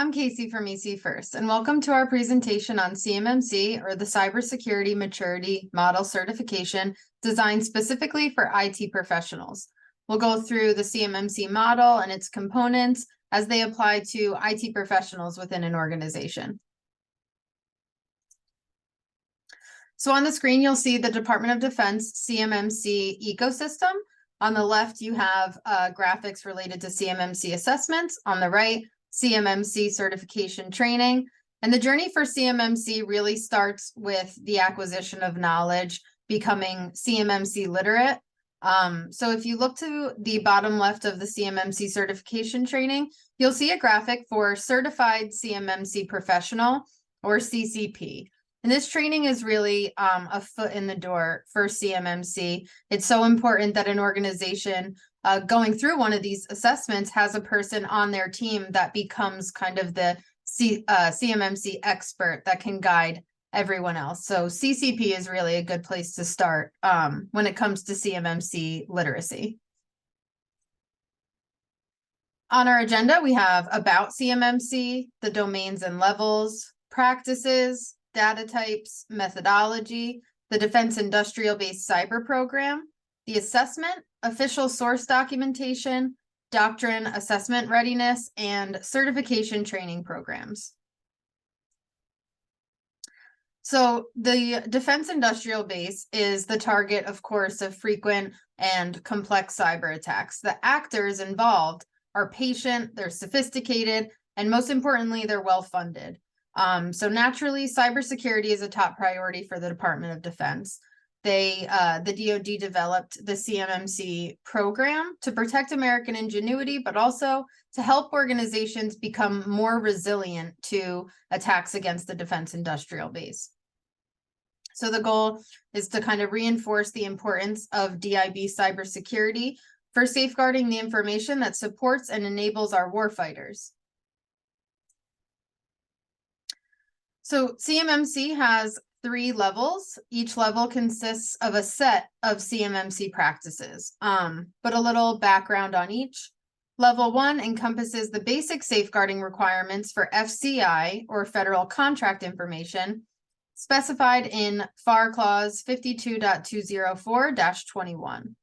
I'm Casey from ecfirst, and welcome to our presentation on CMMC, or the Cybersecurity Maturity Model Certification designed specifically for IT professionals. We'll go through the CMMC model and its components as they apply to IT professionals within an organization. So on the screen, you'll see the Department of Defense CMMC ecosystem. On the left, you have graphics related to CMMC assessments. On the right, CMMC certification training. And the journey for CMMC really starts with the acquisition of knowledge, becoming CMMC literate. So if you look to the bottom left of the CMMC certification training, you'll see a graphic for Certified CMMC Professional, or CCP. And this training is really a foot in the door for CMMC. It's so important that an organization going through one of these assessments has a person on their team that becomes kind of the CMMC expert that can guide everyone else. So CCP is really a good place to start when it comes to CMMC literacy. On our agenda, we have about CMMC, the domains and levels, practices, data types, methodology, the Defense Industrial Base Cyber Program, the assessment, official source documentation, doctrine, assessment readiness, and certification training programs. So the Defense Industrial Base is the target, of course, of frequent and complex cyber attacks. The actors involved are patient, they're sophisticated, and most importantly, they're well-funded. So naturally, cybersecurity is a top priority for the Department of Defense. The DoD developed the CMMC program to protect American ingenuity, but also to help organizations become more resilient to attacks against the defense industrial base. So the goal is to kind of reinforce the importance of DIB cybersecurity for safeguarding the information that supports and enables our warfighters. So CMMC has 3 levels. Each level consists of a set of CMMC practices, but a little background on each. Level 1 encompasses the basic safeguarding requirements for FCI, or federal contract information, specified in FAR Clause 52.204-21.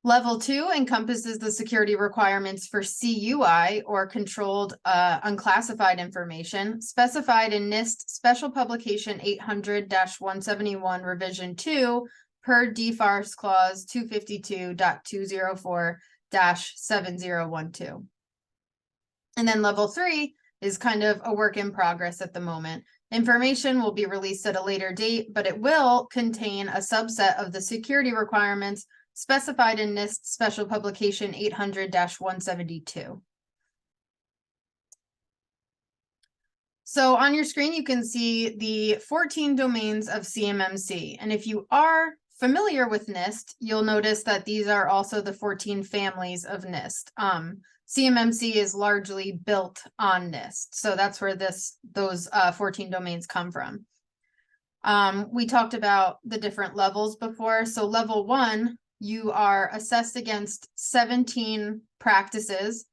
Level 2 encompasses the security requirements for CUI, or controlled unclassified information, specified in NIST Special Publication 800-171 Revision 2 per DFARS Clause 252.204-7012. And then level 3 is kind of a work in progress at the moment. Information will be released at a later date, but it will contain a subset of the security requirements specified in NIST Special Publication 800-172. So on your screen, you can see the 14 domains of CMMC. And if you are familiar with NIST, you'll notice that these are also the 14 families of NIST. CMMC is largely built on NIST. So that's where those 14 domains come from. We talked about the different levels before. So level 1, you are assessed against 17 practices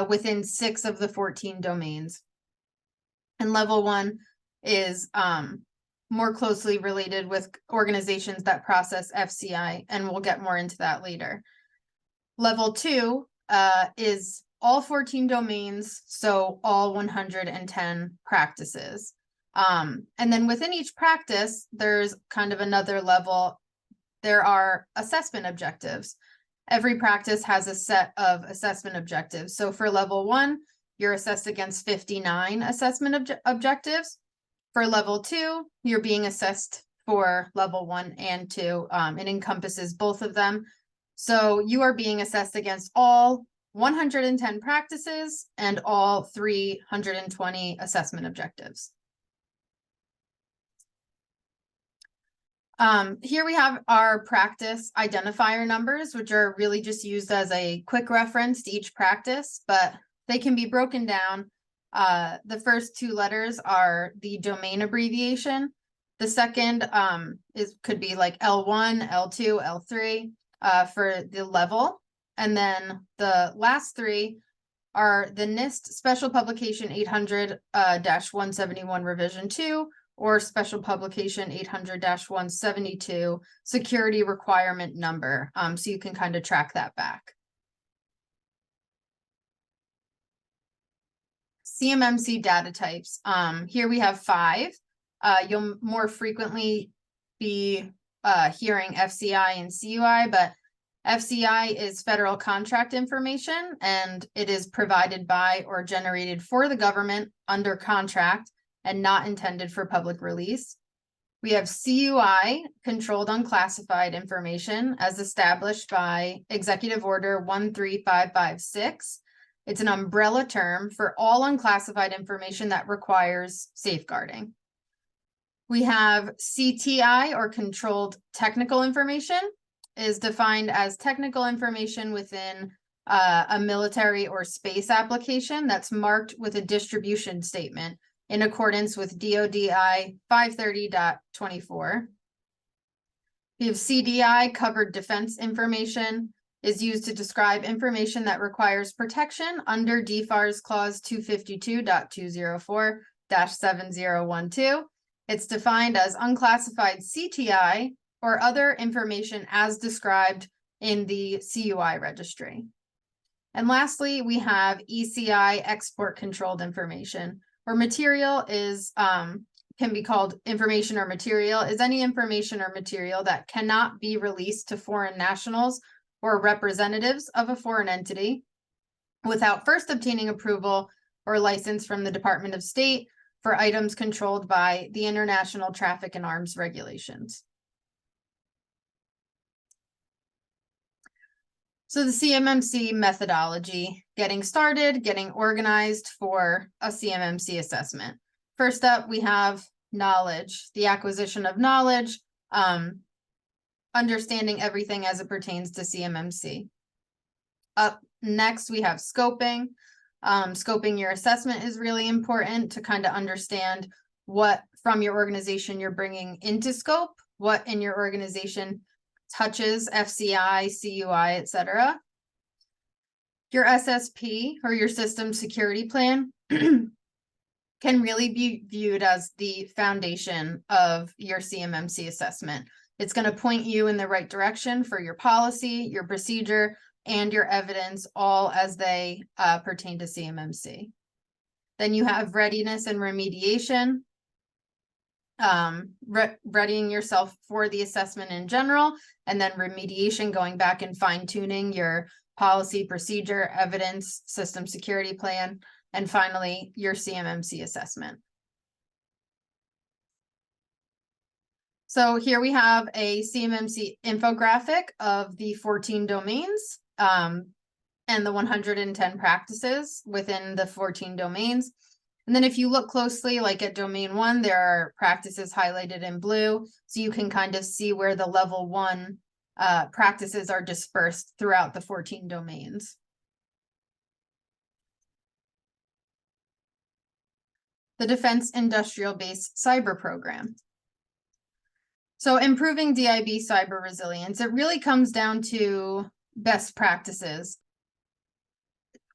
within 6 of the 14 domains. And level 1 is more closely related with organizations that process FCI, and we'll get more into that later. Level 2 is all 14 domains, so all 110 practices. And then within each practice, there's kind of another level. There are assessment objectives. Every practice has a set of assessment objectives. So for level 1, you're assessed against 59 assessment objectives. For level 2, you're being assessed for level 1 and 2. It encompasses both of them. So you are being assessed against all 110 practices and all 320 assessment objectives. Here we have our practice identifier numbers, which are really just used as a quick reference to each practice, but they can be broken down. The first 2 letters are the domain abbreviation. The second could be like L1, L2, L3 for the level. And then the last 3 are the NIST Special Publication 800-171 Revision 2 or Special Publication 800-172 Security Requirement Number. So you can kind of track that back. CMMC data types. Here we have 5. You'll more frequently be hearing FCI and CUI, but FCI is federal contract information, and it is provided by or generated for the government under contract and not intended for public release. We have CUI, controlled unclassified information, as established by Executive Order 13556. It's an umbrella term for all unclassified information that requires safeguarding. We have CTI, or controlled technical information, is defined as technical information within a military or space application that's marked with a distribution statement in accordance with DODI 530.24. We have CDI, covered defense information, is used to describe information that requires protection under DFARS Clause 252.204-7012. It's defined as unclassified CTI or other information as described in the CUI registry. And lastly, we have ECI, export controlled information, where material is can be called information or material, is any information or material that cannot be released to foreign nationals or representatives of a foreign entity without first obtaining approval or license from the Department of State for items controlled by the International Traffic in Arms Regulations. So the CMMC methodology, getting started, getting organized for a CMMC assessment. First up, we have knowledge, the acquisition of knowledge, understanding everything as it pertains to CMMC. Up next, we have scoping. Scoping your assessment is really important to kind of understand what from your organization you're bringing into scope, what in your organization touches FCI, CUI, etc. Your SSP, or your system security plan, can really be viewed as the foundation of your CMMC assessment. It's going to point you in the right direction for your policy, your procedure, and your evidence, all as they pertain to CMMC. Then you have readiness and remediation, readying yourself for the assessment in general, and then remediation, going back and fine-tuning your policy, procedure, evidence, system security plan, and finally, your CMMC assessment. So here we have a CMMC infographic of the 14 domains and the 110 practices within the 14 domains. And then if you look closely, like at domain 1, there are practices highlighted in blue. So you can kind of see where the level 1 practices are dispersed throughout the 14 domains. The Defense Industrial Base Cyber Program. So improving DIB cyber resilience, it really comes down to best practices.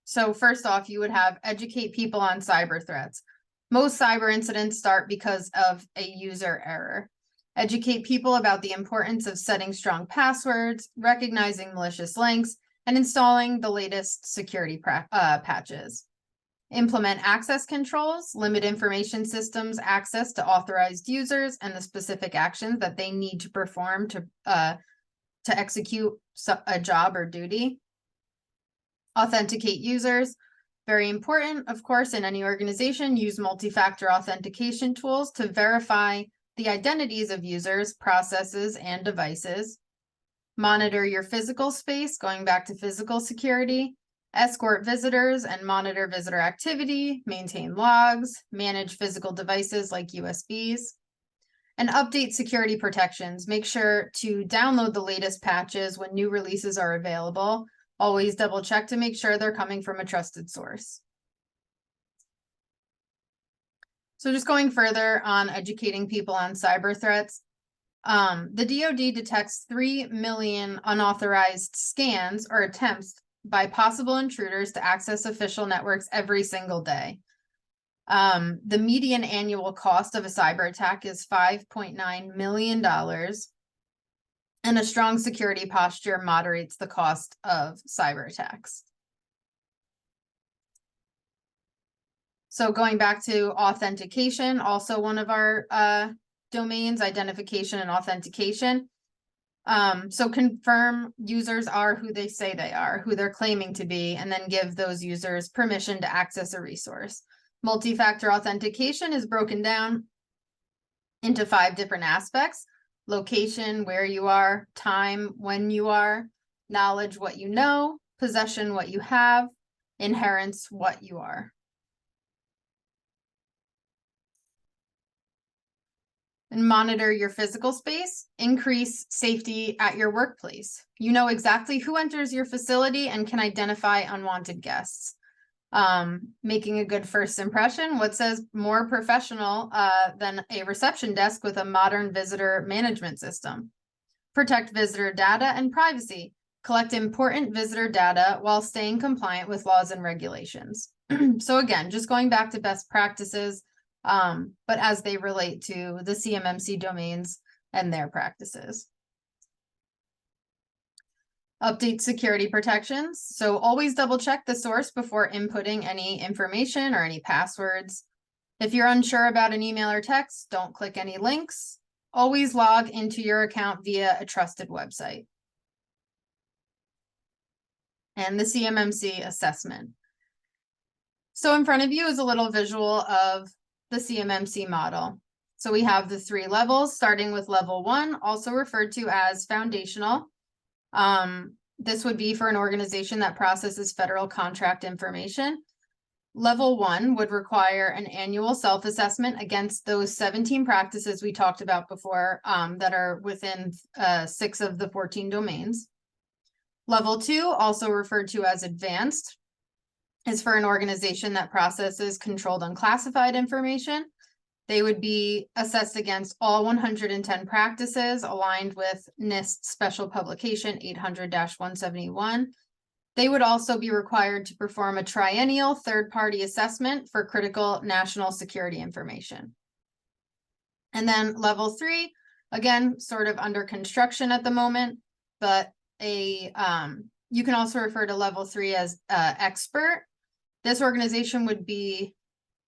So first off, you would have educate people on cyber threats. Most cyber incidents start because of a user error. Educate people about the importance of setting strong passwords, recognizing malicious links, and installing the latest security patches. Implement access controls, limit information systems access to authorized users and the specific actions that they need to perform to execute a job or duty. Authenticate users, very important, of course, in any organization. Use multi-factor authentication tools to verify the identities of users, processes, and devices. Monitor your physical space, going back to physical security. Escort visitors and monitor visitor activity, maintain logs, manage physical devices like USBs, and update security protections. Make sure to download the latest patches when new releases are available. Always double check to make sure they're coming from a trusted source. So just going further on educating people on cyber threats, the DoD detects 3 million unauthorized scans or attempts by possible intruders to access official networks every single day. The median annual cost of a cyber attack is $5.9 million, and a strong security posture moderates the cost of cyber attacks. So going back to authentication, also one of our domains, identification and authentication. So confirm users are who they say they are, who they're claiming to be, and then give those users permission to access a resource. Multi-factor authentication is broken down into 5 different aspects: location, where you are; time, when you are; knowledge, what you know; possession, what you have; inherence, what you are. And monitor your physical space, increase safety at your workplace. You know exactly who enters your facility and can identify unwanted guests. Making a good first impression. What says more professional than a reception desk with a modern visitor management system? Protect visitor data and privacy. Collect important visitor data while staying compliant with laws and regulations. So again, just going back to best practices, but as they relate to the CMMC domains and their practices. Update security protections. So always double check the source before inputting any information or any passwords. If you're unsure about an email or text, don't click any links. Always log into your account via a trusted website. And the CMMC assessment. So in front of you is a little visual of the CMMC model. So we have the 3 levels, starting with level 1, also referred to as foundational. This would be for an organization that processes federal contract information. Level 1 would require an annual self-assessment against those 17 practices we talked about before that are within 6 of the 14 domains. Level 2, also referred to as advanced, is for an organization that processes controlled unclassified information. They would be assessed against all 110 practices aligned with NIST Special Publication 800-171. They would also be required to perform a triennial third-party assessment for critical national security information. And then level 3, again, sort of under construction at the moment, but you can also refer to level 3 as expert. This organization would be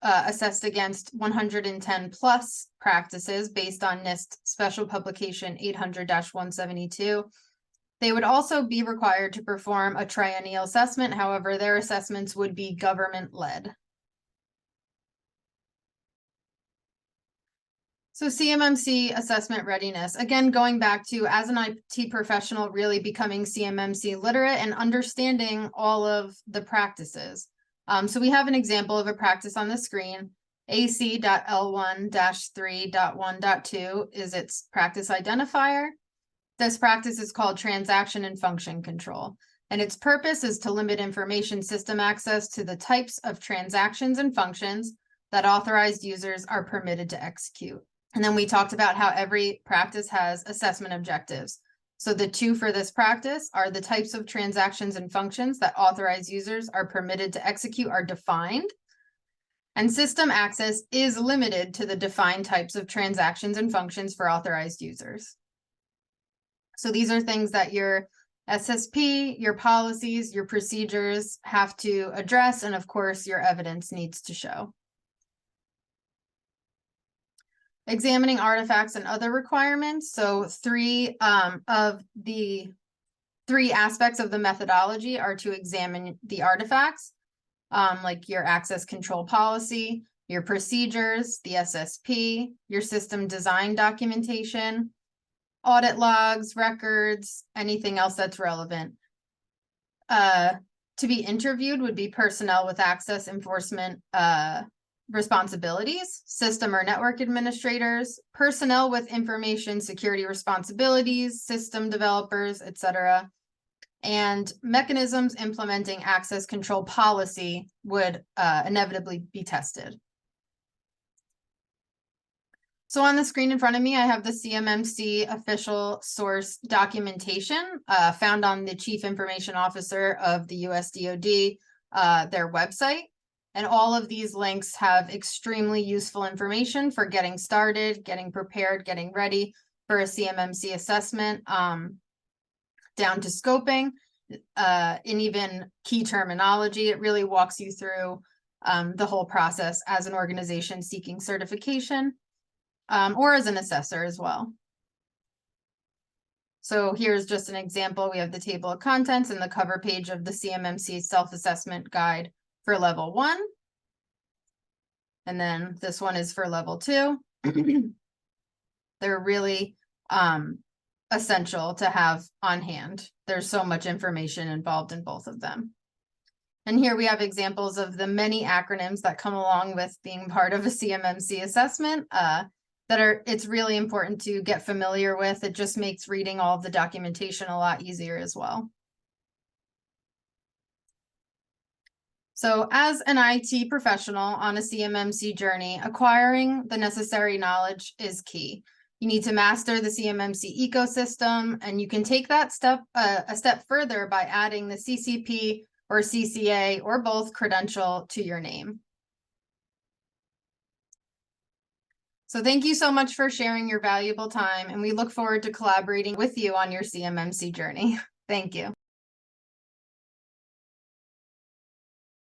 assessed against 110 plus practices based on NIST Special Publication 800-172. They would also be required to perform a triennial assessment. However, their assessments would be government-led. So CMMC assessment readiness, again, going back to as an IT professional, really becoming CMMC literate and understanding all of the practices. So we have an example of a practice on the screen. AC.L1-3.1.2 is its practice identifier. This practice is called transaction and function control, and its purpose is to limit information system access to the types of transactions and functions that authorized users are permitted to execute. And then we talked about how every practice has assessment objectives. So the 2 for this practice are the types of transactions and functions that authorized users are permitted to execute are defined, and system access is limited to the defined types of transactions and functions for authorized users. So these are things that your SSP, your policies, your procedures have to address, and of course, your evidence needs to show. Examining artifacts and other requirements. So 3 of the 3 aspects of the methodology are to examine the artifacts, like your access control policy, your procedures, the SSP, your system design documentation, audit logs, records, anything else that's relevant. To be interviewed would be personnel with access enforcement responsibilities, system or network administrators, personnel with information security responsibilities, system developers, etc. And mechanisms implementing access control policy would inevitably be tested. So on the screen in front of me, I have the CMMC official source documentation found on the Chief Information Officer of the US DoD, their website. And all of these links have extremely useful information for getting started, getting prepared, getting ready for a CMMC assessment, down to scoping, and even key terminology. It really walks you through the whole process as an organization seeking certification. Or as an assessor as well. So here's just an example. We have the table of contents and the cover page of the CMMC self-assessment guide for level 1. And then this one is for level 2. They're really essential to have on hand. There's so much information involved in both of them. And here we have examples of the many acronyms that come along with being part of a CMMC assessment. It's really important to get familiar with. It just makes reading all of the documentation a lot easier as well. So as an IT professional on a CMMC journey, acquiring the necessary knowledge is key. You need to master the CMMC ecosystem, and you can take that step a step further by adding the CCP or CCA or both credential to your name. So thank you so much for sharing your valuable time, and we look forward to collaborating with you on your CMMC journey. Thank you.